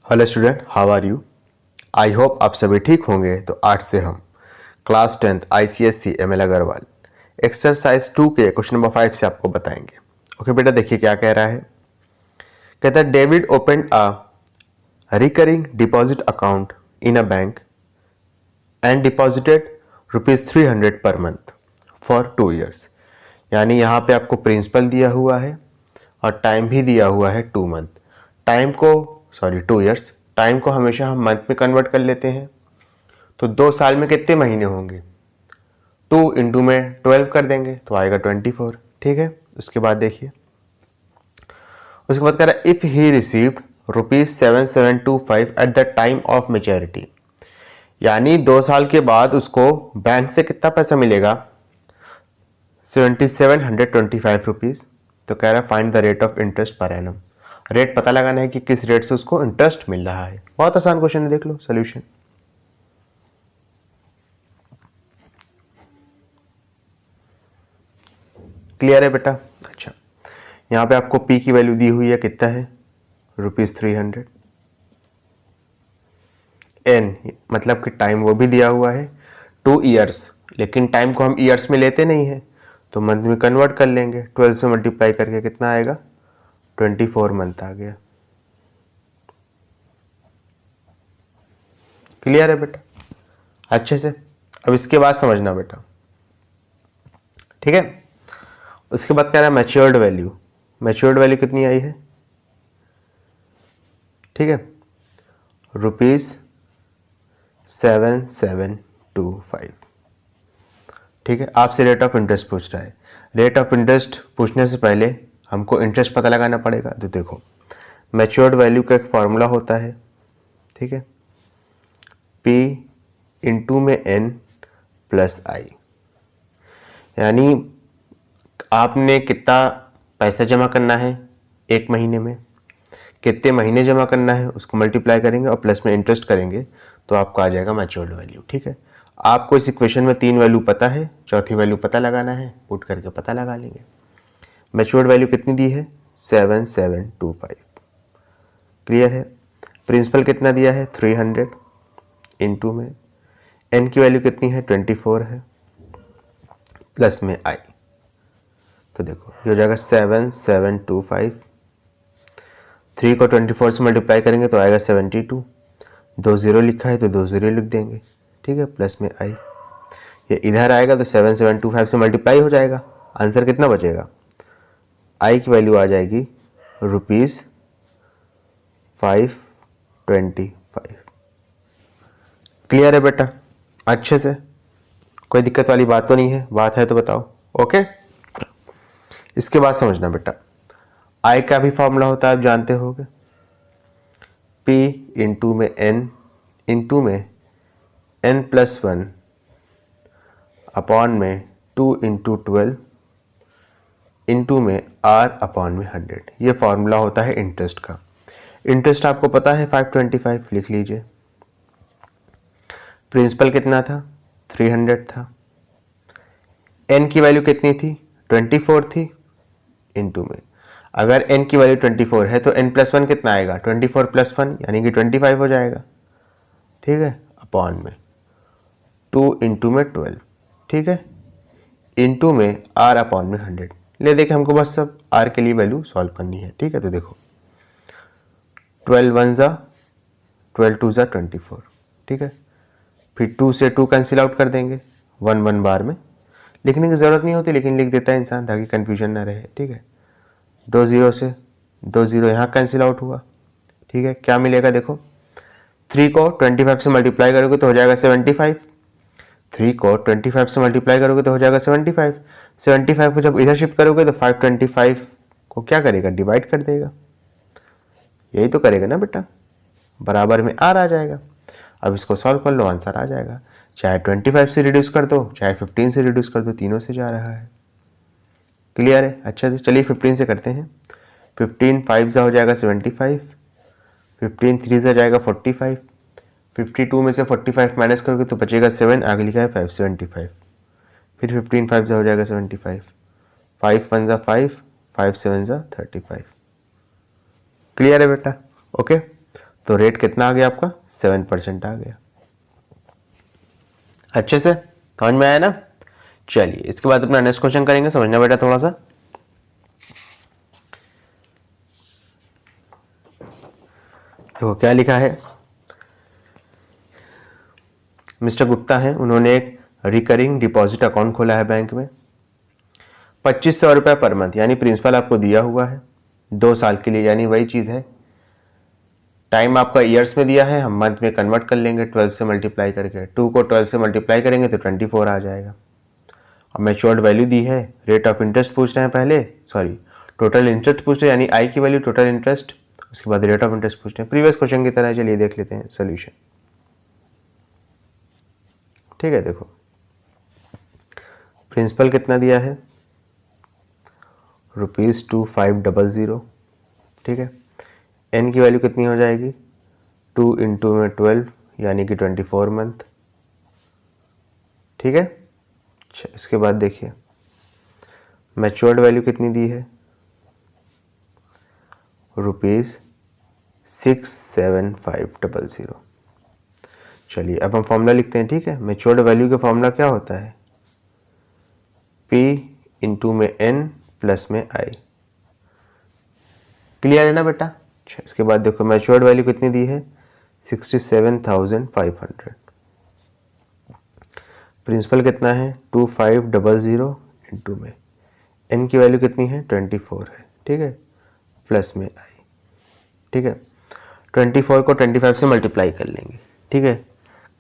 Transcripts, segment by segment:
Hello student, how are you. I hope आप सभी ठीक होंगे। तो आज से हम class 10th ICSE ML Agarwal exercise 2 के क्वेश्चन नंबर 5 से आपको बताएंगे। ओके बेटा, देखिए क्या कह रहा है। कहता है David open a recurring deposit account in a bank and deposited ₹300 per month for 2 years। यानी यहाँ पे आपको प्रिंसिपल दिया हुआ है और टाइम भी दिया हुआ है 2 मंथ। टाइम को 2 years, टाइम को हमेशा हम मंथ में कन्वर्ट कर लेते हैं। तो 2 साल में कितने महीने होंगे? 2 इंटू में 12 कर देंगे तो आएगा 24। ठीक है, उसके बाद देखिए, उसके बाद कह रहा है if he received ₹7725 at the time of maturity. यानी 2 साल के बाद उसको बैंक से कितना पैसा मिलेगा? 7725 रुपीज़। तो कह रहा है find the rate of interest per annum. Rate पता लगाना है कि किस रेट से उसको इंटरेस्ट मिल रहा है। बहुत आसान क्वेश्चन है, देख लो सोल्यूशन। क्लियर है बेटा? अच्छा, यहाँ पे आपको पी की वैल्यू दी हुई है, कितना है? ₹300। एन मतलब कि टाइम वो भी दिया हुआ है 2 years, लेकिन टाइम को हम ईयर्स में लेते नहीं हैं तो मंथ में कन्वर्ट कर लेंगे। 12 से मल्टीप्लाई करके कितना आएगा? 24 मंथ आ गया। क्लियर है बेटा? अच्छे से। अब इसके बाद समझना बेटा, ठीक है। उसके बाद कह रहा है मैच्योर्ड वैल्यू। मैच्योर्ड वैल्यू कितनी आई है? ठीक है, ₹7725। ठीक है, आपसे रेट ऑफ इंटरेस्ट पूछ रहा है। रेट ऑफ इंटरेस्ट पूछने से पहले हमको इंटरेस्ट पता लगाना पड़ेगा। तो देखो, मैच्योर्ड वैल्यू का एक फॉर्मूला होता है, ठीक है, P इंटू में N प्लस I। यानी आपने कितना पैसा जमा करना है एक महीने में, कितने महीने जमा करना है, उसको मल्टीप्लाई करेंगे और प्लस में इंटरेस्ट करेंगे तो आपको आ जाएगा मैच्योर्ड वैल्यू। ठीक है, आपको इस इक्वेशन में 3 वैल्यू पता है, चौथी वैल्यू पता लगाना है, पुट करके पता लगा लेंगे। मैच्योर्ड वैल्यू कितनी दी है? 7725। क्लियर है? प्रिंसिपल कितना दिया है? 300 इंटू में एन की वैल्यू कितनी है? 24 है, प्लस में आई। तो देखो ये हो जाएगा 7725। 3 को 24 से मल्टीप्लाई करेंगे तो आएगा 72। 2 0 लिखा है तो 2 0 लिख देंगे, ठीक है, प्लस में आई। ये इधर आएगा तो 7725 से मल्टीप्लाई हो जाएगा। आंसर कितना बचेगा? आई की वैल्यू आ जाएगी ₹525। क्लियर है बेटा? अच्छे से, कोई दिक्कत वाली बात तो नहीं है? बात है तो बताओ। ओके, इसके बाद समझना बेटा, आई का भी फॉर्मूला होता है, आप जानते होगे। P इंटू में N इंटू में N प्लस 1 अपॉन में 2 इंटू 12 इंटू में R अपॉन में 100। ये फॉर्मूला होता है इंटरेस्ट का। इंटरेस्ट आपको पता है 525, लिख लीजिए। प्रिंसिपल कितना था? 300 था। N की वैल्यू कितनी थी? 24 थी। इंटू में, अगर n की वैल्यू 24 है तो n प्लस 1 कितना आएगा? 24 प्लस 1 यानी कि 25 हो जाएगा, ठीक है, अपॉन में 2 इंटू में 12, ठीक है, इंटू में r अपॉन में 100। ले देखें, हमको बस सब r के लिए वैल्यू सॉल्व करनी है, ठीक है। तो देखो 12 1 ज़ा 12 2 ज़ा 24, ठीक है, फिर 2 से 2 कैंसिल आउट कर देंगे, 1 1 बार में लिखने की ज़रूरत नहीं होती, लेकिन लिख देता है इंसान ताकि कन्फ्यूजन ना रहे, ठीक है। 2 0 से 2 0 यहाँ कैंसिल आउट हुआ, ठीक है। क्या मिलेगा? देखो 3 को 25 से मल्टीप्लाई करोगे तो हो जाएगा 75। 3 को 25 से मल्टीप्लाई करोगे तो हो जाएगा 75। 75 को जब इधर शिफ्ट करोगे तो 525 को क्या करेगा? डिवाइड कर देगा। यही तो करेगा ना बेटा, बराबर में आर आ जाएगा। अब इसको सॉल्व कर लो, आंसर आ जाएगा। चाहे 25 से रिड्यूस कर दो, चाहे 15 से रिड्यूस कर दो, तीनों से जा रहा है। क्लियर है? अच्छा, तो चलिए 15 से करते हैं। 15 5 ज़ा हो जाएगा 75, 15 3 ज़ा जाएगा 45, 52 में से 45 माइनस करोगे तो बचेगा 7, आगे लिखा है 575। फिर 15 5 ज़ा हो जाएगा 75, 5 1 ज़ा 5, 5 7 ज़ा 35। क्लियर है बेटा? ओके, तो रेट कितना आ गया आपका 7% आ गया। अच्छे से समझ में आया ना। चलिए इसके बाद अपना नेक्स्ट क्वेश्चन करेंगे, समझना बेटा थोड़ा सा। देखो क्या लिखा है, मिस्टर गुप्ता हैं, उन्होंने एक रिकरिंग डिपॉजिट अकाउंट खोला है बैंक में, 2500 रुपये पर मंथ, यानी प्रिंसिपल आपको दिया हुआ है 2 साल के लिए, यानी वही चीज़ है। टाइम आपका ईयर्स में दिया है, हम मंथ में कन्वर्ट कर लेंगे 12 से मल्टीप्लाई करके। 2 को 12 से मल्टीप्लाई करेंगे तो 24 आ जाएगा। अब मैच्योर्ड वैल्यू दी है, रेट ऑफ इंटरेस्ट पूछ रहे हैं पहले, सॉरी टोटल इंटरेस्ट पूछ रहे हैं, यानी आई की वैल्यू टोटल इंटरेस्ट, उसके बाद रेट ऑफ इंटरेस्ट पूछ रहे हैं, प्रीवियस क्वेश्चन की तरह। चलिए देख लेते हैं सोल्यूशन। ठीक है, देखो प्रिंसिपल कितना दिया है, ₹2500। ठीक है, एन की वैल्यू कितनी हो जाएगी, 2 इंटू में 12 यानी कि 24 मंथ। ठीक है, अच्छा इसके बाद देखिए मैच्योर्ड वैल्यू कितनी दी है, ₹67500। चलिए अब हम फॉर्मूला लिखते हैं। ठीक है, मैच्योर्ड वैल्यू का फॉर्मूला क्या होता है, P इंटू में N प्लस में I। क्लियर है ना बेटा। अच्छा इसके बाद देखो मैच्योर्ड वैल्यू कितनी दी है, 67,500। प्रिंसिपल कितना है 2500 इंटू में एन की वैल्यू कितनी है 24 है। ठीक है, प्लस में आई। ठीक है, 24 को 25 से मल्टीप्लाई कर लेंगे। ठीक है,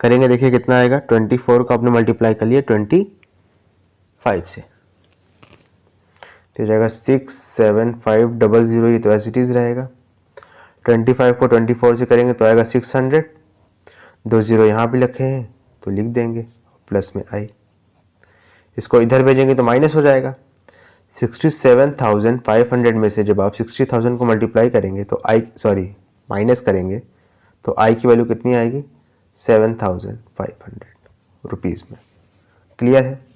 करेंगे देखिए कितना आएगा, 24 को आपने मल्टीप्लाई कर लिया 25 से, तो जाएगा 67500, ये तो एज इट इज़ रहेगा। 25 को 24 से करेंगे तो आएगा 600, 2 0 यहाँ भी रखे हैं तो लिख देंगे, प्लस में आई। इसको इधर भेजेंगे तो माइनस हो जाएगा। 67,500 में से जब आप 60,000 को मल्टीप्लाई करेंगे तो माइनस करेंगे तो आई की वैल्यू कितनी आएगी, 7,500 रुपीज़ में। क्लियर है।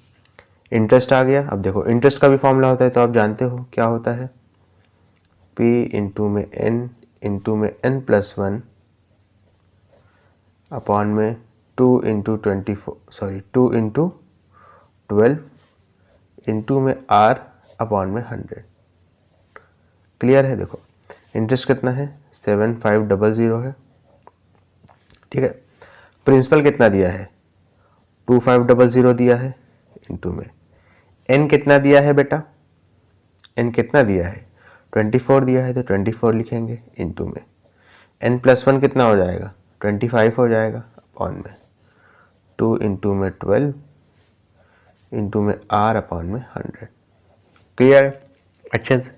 इंटरेस्ट आ गया। अब देखो इंटरेस्ट का भी फॉर्मूला होता है तो आप जानते हो क्या होता है, P इंटू में N इंटू में N प्लस 1 अपॉन में 2 इंटू 12 इंटू में R अपॉन में 100। क्लियर है। देखो इंटरेस्ट कितना है 7500 है। ठीक है, प्रिंसिपल कितना दिया है 2500 दिया है, इंटू में n कितना दिया है बेटा, n कितना दिया है 24 दिया है तो 24 लिखेंगे, इंटू में n प्लस 1 कितना हो जाएगा 25 हो जाएगा, अपॉन में 2 इंटू में 12 इंटू में r अपॉन में 100। क्लियर है अच्छे से।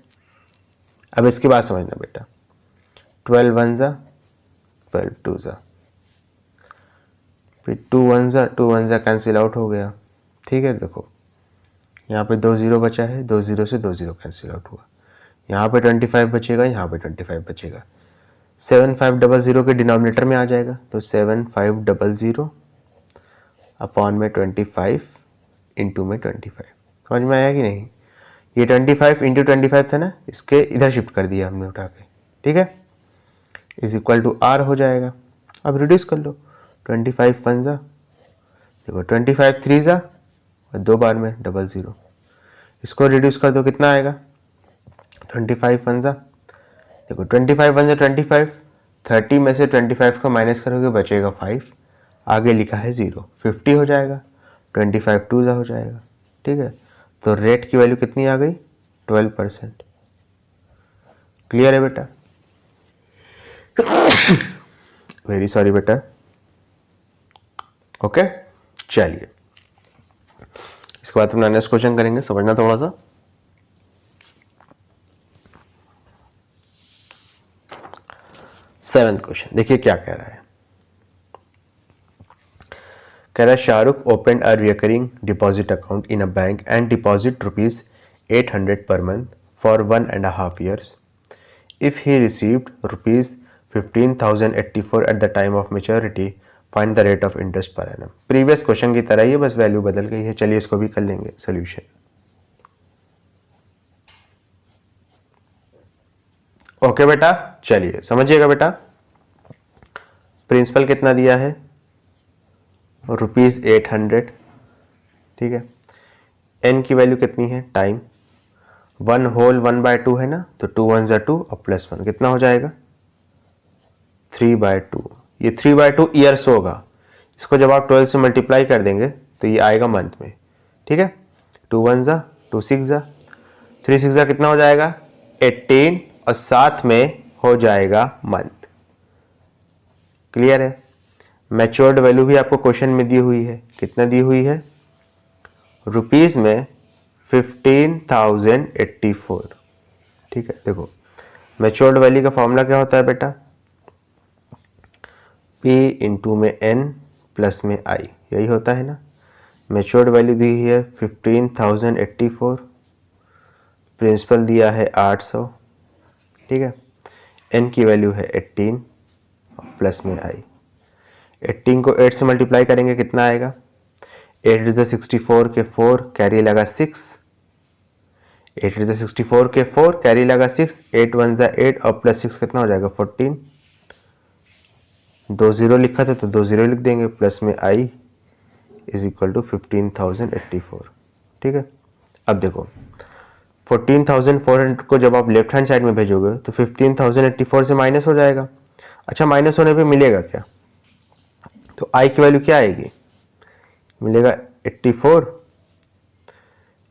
अब इसके बाद समझना बेटा, 12 1 जा 12 2 जा, फिर 2 1 जा कैंसिल आउट हो गया। ठीक है, देखो यहाँ पे 2 0 बचा है, 2 0 से 2 0 कैंसिल आउट हुआ, यहाँ पे 25 बचेगा, यहाँ पे 25 बचेगा, 7500 के डिनोमिनेटर में आ जाएगा तो 7500 अपॉन में 25 इंटू में 25। समझ में आया कि नहीं। ये 25 इंटू 25 था ना, इसके इधर शिफ्ट कर दिया हमने उठा के। ठीक है, इज इक्वल टू आर हो जाएगा। अब रिड्यूस कर लो, 25 1 जा, देखो 25 3 जा और 2 बार में 00, इसको रिड्यूस कर दो कितना आएगा 25 1 जा, देखो 25 1 जा 25, 30 में से 25 का माइनस करोगे बचेगा 5, आगे लिखा है 0, 50 हो जाएगा, 25 2 जा हो जाएगा। ठीक है, तो रेट की वैल्यू कितनी आ गई 12%। क्लियर है बेटा। वेरी सॉरी बेटा। ओके चलिए इसके बाद अपना नेक्स्ट क्वेश्चन करेंगे, समझना थोड़ा सा। सेवेंथ क्वेश्चन देखिए क्या कह रहा है, कह रहा है Shahrukh open a recurring deposit account in a bank and deposit ₹800 per month for 1.5 years. If he received ₹15,084 at the time of maturity, find the rate of interest per annum. Previous question की तरह ही बस value बदल गई है। चलिए इसको भी कर लेंगे सोल्यूशन। ओके बेटा, चलिए समझिएगा बेटा। प्रिंसिपल कितना दिया है, ₹800, ठीक है। एन की वैल्यू कितनी है, टाइम, 1 होल 1/2 है ना, तो 2 1 ज़ा 2 और +1 कितना हो जाएगा, 3/2। ये 3/2 ईयर्स होगा, इसको जब आप 12 से मल्टीप्लाई कर देंगे तो ये आएगा मंथ में, ठीक है। 2 1 ज़ा 2 6 ज़ा 3 6 ज़ा कितना हो जाएगा, 18 और साथ में हो जाएगा मंथ। क्लियर है। मैच्योर्ड वैल्यू भी आपको क्वेश्चन में दी हुई है, कितना दी हुई है, रुपीस में 15,084, ठीक है। देखो मैच्योर्ड वैल्यू का फॉर्मूला क्या होता है बेटा, P इंटू में N प्लस में I, यही होता है ना। मैच्योर्ड वैल्यू दी है 15,084, प्रिंसिपल दिया है 800, ठीक है। N की वैल्यू है 18 प्लस में I। 18 को 8 से मल्टीप्लाई करेंगे कितना आएगा, 8 इज 64 के 4 कैरी लगा 6, 8 इज 64 के 4 कैरी लगा 6, 8 1 ज़ा 8 और +6 कितना हो जाएगा 14, 2 0 लिखा था तो 2 0 लिख देंगे, प्लस में I इज इक्वल टू 15,084, ठीक है। अब देखो 14,400 को जब आप लेफ्ट हैंड साइड में भेजोगे तो 15,084 से माइनस हो जाएगा। अच्छा माइनस होने पे मिलेगा क्या, तो I की वैल्यू क्या आएगी, मिलेगा 84,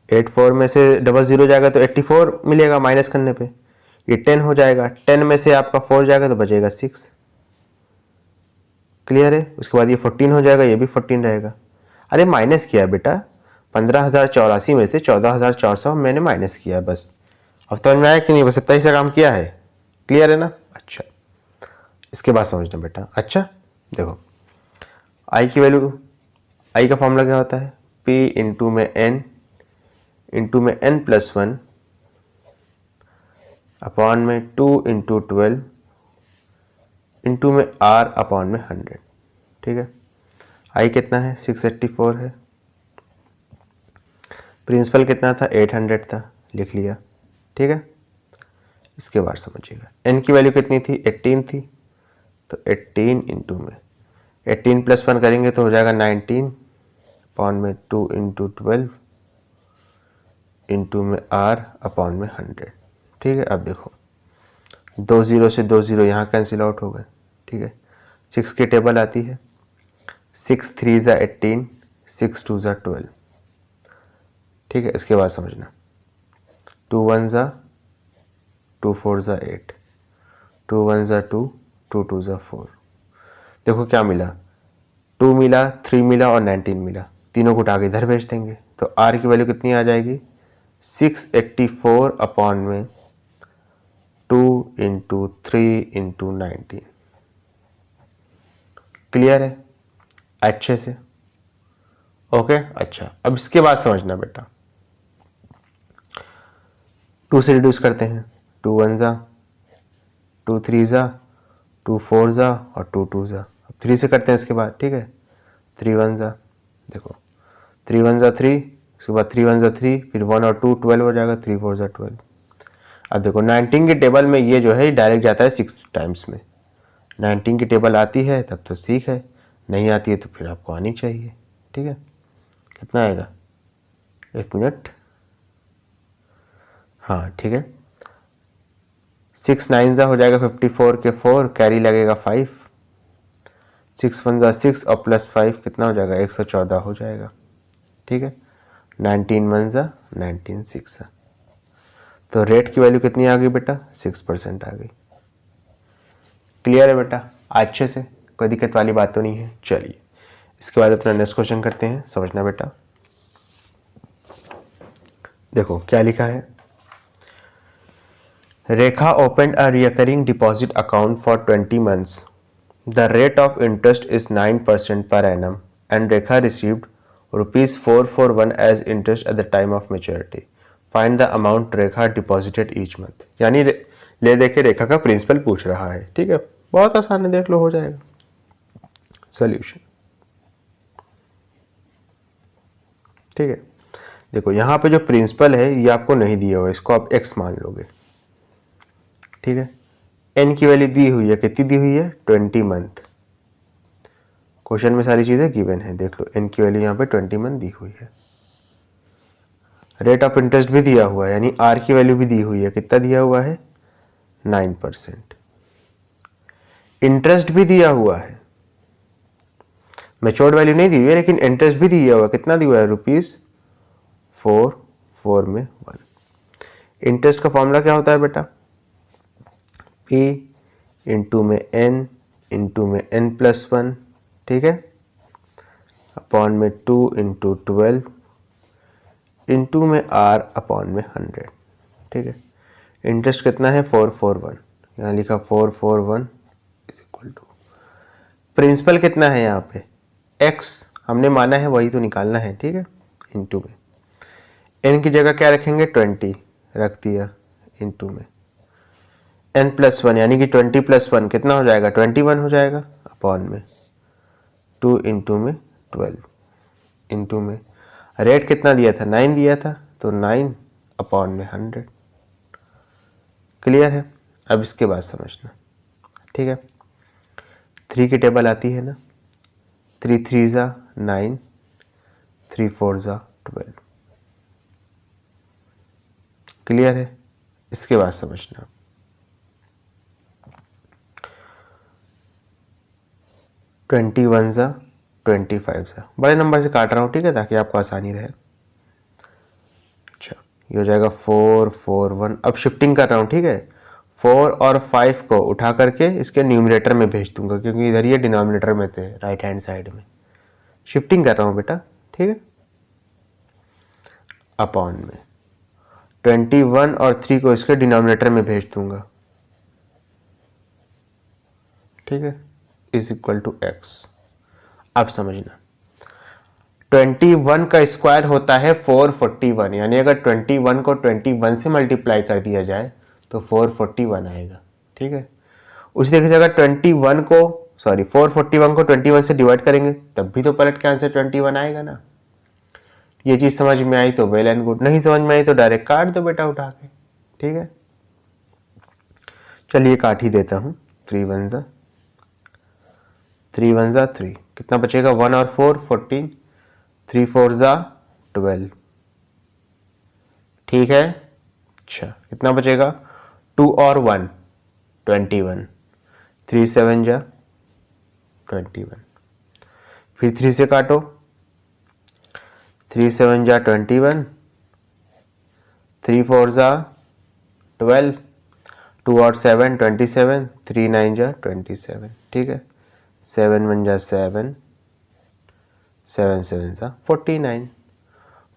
84 में से 00 जाएगा तो 84 मिलेगा माइनस करने पे, ये 10 हो जाएगा, 10 में से आपका 4 जाएगा तो बचेगा 6। क्लियर है। उसके बाद ये 14 हो जाएगा, ये भी 14 रहेगा। अरे माइनस किया बेटा, 15,084 में से 14,400 मैंने माइनस किया, बस। अब समझ में आया कि नहीं, बस इतना ही सा काम किया है। क्लियर है ना। अच्छा इसके बाद समझना बेटा। अच्छा देखो आई की वैल्यू, आई का फॉर्मूला क्या होता है, P इंटू में N इंटू में N प्लस 1 अपॉन में 2 इंटू 12 इंटू में R अपॉन में 100, ठीक है। आई कितना है 684 है, प्रिंसिपल कितना था 800 था, लिख लिया, ठीक है। इसके बाद समझिएगा एन की वैल्यू कितनी थी 18 थी, तो 18 इंटू में 18 प्लस 1 करेंगे तो हो जाएगा 19 अपॉन में 2 इंटू 12 इंटू में R अपॉन में 100, ठीक है। अब देखो 2 0 से 2 0 यहाँ कैंसिल आउट हो गए, ठीक है। 6 की टेबल आती है, 6 3 ज़ा 18, 6 2 ज़ा 12, ठीक है। इसके बाद समझना 2 1 ज़ा 2 4 ज़ा 8, 2 1 ज़ा 2, 2 2 ज़ा 4। देखो क्या मिला, 2 मिला, 3 मिला और 19 मिला, तीनों को उठा के इधर भेज देंगे तो R की वैल्यू कितनी आ जाएगी 684 अपॉन में 2 इंटू 3 इंटू 19। क्लियर है अच्छे से, ओके। अच्छा अब इसके बाद समझना बेटा, 2 से रिड्यूस करते हैं, 2 1 ज़ा 2 3 ज़ा 2 4 ज़ा और 2 2 ज़ा, अब 3 से करते हैं इसके बाद, ठीक है। 3 1 ज़ा, देखो 3 1 ज़ा 3, उसके बाद 3 1 ज़ा 3, फिर 1 और 2 12 हो जाएगा, 3 4 ज़ा 12। अब देखो 19 की टेबल में ये जो है डायरेक्ट जाता है 6 टाइम्स में, 19 की टेबल आती है तब तो ठीक है, नहीं आती है तो फिर आपको आनी चाहिए, ठीक है। कितना आएगा, एक मिनट, हाँ ठीक है। 6 9 ज़ा हो जाएगा 54 के 4 कैरी लगेगा 5, 6 1 ज़ा 6 और प्लस 5 कितना हो जाएगा 114 हो जाएगा, ठीक है। 19 1 ज़ा 19 6 ज़ा, तो रेट की वैल्यू कितनी आ गई बेटा 6% आ गई। क्लियर है बेटा अच्छे से, कोई दिक्कत वाली बात तो नहीं है। चलिए इसके बाद अपना नेक्स्ट क्वेश्चन करते हैं, समझना बेटा। देखो क्या लिखा है, रेखा opened a recurring deposit account for 20 months. The rate of interest is 9% per annum and Rekha received rupees 441 as interest at the time of maturity. Find the amount Rekha deposited each month. यानी ले देखे रेखा का principal पूछ रहा है, ठीक है। बहुत आसान है, देख लो हो जाएगा। सॉल्यूशन, ठीक है। देखो यहाँ पे जो प्रिंसिपल है ये आपको नहीं दिया हुआ, इसको आप x मान लोगे, ठीक है। n की वैल्यू दी हुई है, कितनी दी हुई है 20 मंथ, क्वेश्चन में सारी चीज़ें गिवन है, देख लो n की वैल्यू यहाँ पे 21 दी हुई है। रेट ऑफ इंटरेस्ट भी दिया हुआ है, यानी r की वैल्यू भी दी हुई है, कितना दिया हुआ है 9%। इंटरेस्ट भी दिया हुआ है, मैच्योर्ड वैल्यू नहीं दी हुई है लेकिन इंटरेस्ट भी दिया हुआ है, कितना दिया हुआ है ₹4 4 में 1। इंटरेस्ट का फॉर्मूला क्या होता है बेटा, P इंटू में n इंटू में n+1, ठीक है, अपॉन में 2 इंटू 12 इंटू में r अपॉन में 100, ठीक है। इंटरेस्ट कितना है 441, यहाँ लिखा 441 इज इक्वल टू प्रिंसिपल कितना है यहाँ पे x हमने माना है वही तो निकालना है, ठीक है, इंटू में n की जगह क्या रखेंगे 20 रख दिया, इंटू में n+1 यानी कि 20 + 1 कितना हो जाएगा 21 हो जाएगा, अपॉन में 2 इंटू में 12 इंटू में रेट कितना दिया था 9 दिया था, तो 9 अपॉन में 100। क्लियर है। अब इसके बाद समझना, ठीक है। 3 की टेबल आती है ना, 3 3 ज़ा 9, 3 4 ज़ा 12। क्लियर है। इसके बाद समझना, ट्वेंटी 1 ज़ा 25 ज़ा, बड़े नंबर से काट रहा हूँ, ठीक है, ताकि आपको आसानी रहे। अच्छा, ये हो जाएगा 4 4 1। अब शिफ्टिंग कर रहा हूँ, ठीक है, 4 और 5 को उठा करके इसके न्यूमरेटर में भेज दूंगा, क्योंकि इधर ये डिनोमिनेटर में थे, राइट हैंड साइड में। शिफ्टिंग कर रहा हूँ बेटा, ठीक है, अपॉन में 21 और 3 को इसके डिनोमिनेटर में भेज दूंगा, ठीक है, इज इक्वल टू x। अब समझना, 21 का स्क्वायर होता है 441, यानी अगर 21 को 21 से मल्टीप्लाई कर दिया जाए तो 441 आएगा, ठीक है। उसी तरीके से अगर 441 को 21 से डिवाइड करेंगे तब भी तो पलट के आंसर 21 आएगा ना। ये चीज़ समझ में आई तो वेल एंड गुड, नहीं समझ में आई तो डायरेक्ट काट दो बेटा उठा के, ठीक है। चलिए काट ही देता हूँ, 3 1 ज़ा 3, कितना बचेगा 1 और 4 14, 3 4 ज़ा 12, ठीक है। अच्छा, कितना बचेगा 2 और 1 21, 3 7 जा 21, फिर 3 से काटो, 3 7 जा 21, 3 4 जा 12, 2 और 7 27, 3 9 जा 27, ठीक है, 7 1 जा 7, 7 7 जा 49,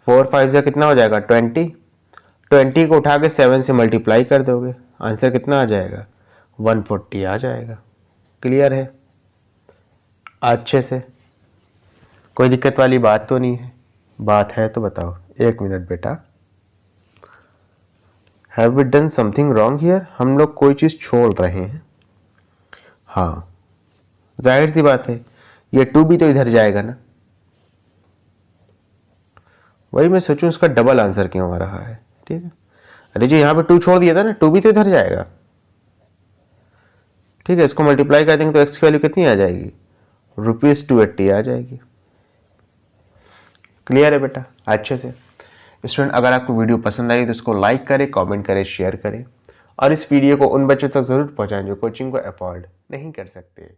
4 5 जा कितना हो जाएगा 20 को उठा के 7 से मल्टीप्लाई कर दोगे, आंसर कितना आ जाएगा 140 आ जाएगा। क्लियर है अच्छे से, कोई दिक्कत वाली बात तो नहीं है? बात है तो बताओ। 1 मिनट बेटा, have we done something wrong here? हम लोग कोई चीज़ छोड़ रहे हैं। हाँ, जाहिर सी बात है, ये 2 भी तो इधर जाएगा ना, वही मैं सोचूं उसका डबल आंसर क्यों आ रहा है, ठीक है। अरे जो यहाँ पे 2 छोड़ दिया था ना, 2 भी तो इधर जाएगा, ठीक है। इसको मल्टीप्लाई कर देंगे तो x की वैल्यू कितनी आ जाएगी ₹280 आ जाएगी। क्लियर है बेटा अच्छे से। स्टूडेंट, अगर आपको वीडियो पसंद आई तो इसको लाइक करें, कमेंट करें, शेयर करें और इस वीडियो को उन बच्चों तक ज़रूर पहुंचाएं जो कोचिंग को अफोर्ड नहीं कर सकते।